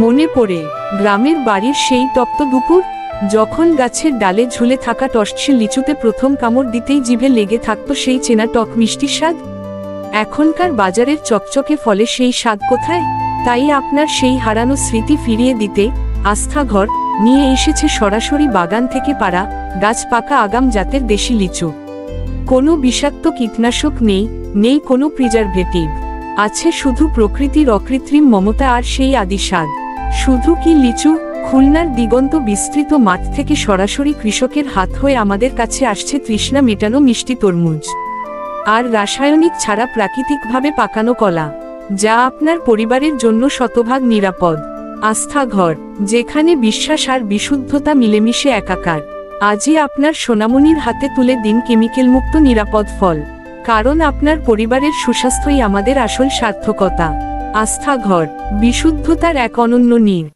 মনে পড়ে গ্রামের বাড়ির সেই তপ্ত দুপুর, যখন গাছের ডালে ঝুলে থাকা টসছে লিচুতে প্রথম কামড় দিতেই জিভে লেগে থাকতো সেই চেনা টক মিষ্টি স্বাদ। এখনকার বাজারের চকচকে ফলে সেই স্বাদ কোথায়? তাই আপনার সেই হারানো স্মৃতি ফিরিয়ে দিতে আস্থাঘর নিয়ে এসেছে সরাসরি বাগান থেকে পাড়া গাছ পাকা আগাম জাতের দেশি লিচু। কোনো বিষাক্ত কীটনাশক নেই, নেই কোনো প্রিজারভেটিভ, আছে শুধু প্রকৃতির অকৃত্রিম মমতা আর সেই আদি স্বাদ। শুধু কি লিচু, খুলনার দিগন্ত বিস্তৃত মাঠ থেকে সরাসরি কৃষকের হাত হয়ে আমাদের কাছে আসছে তৃষ্ণা মেটানো মিষ্টি তরমুজ আর রাসায়নিক ছাড়া প্রাকৃতিকভাবে পাকানো কলা, যা আপনার পরিবারের জন্য শতভাগ নিরাপদ। আস্থাঘর, যেখানে বিশ্বাস আর বিশুদ্ধতা মিলেমিশে একাকার। আজই আপনার সোনামণির হাতে তুলে দিন কেমিক্যালমুক্ত নিরাপদ ফল, কারণ আপনার পরিবারের সুস্বাস্থ্যই আমাদের আসল সার্থকতা। আস্থাঘর, বিশুদ্ধতার এক অনন্য নীড়।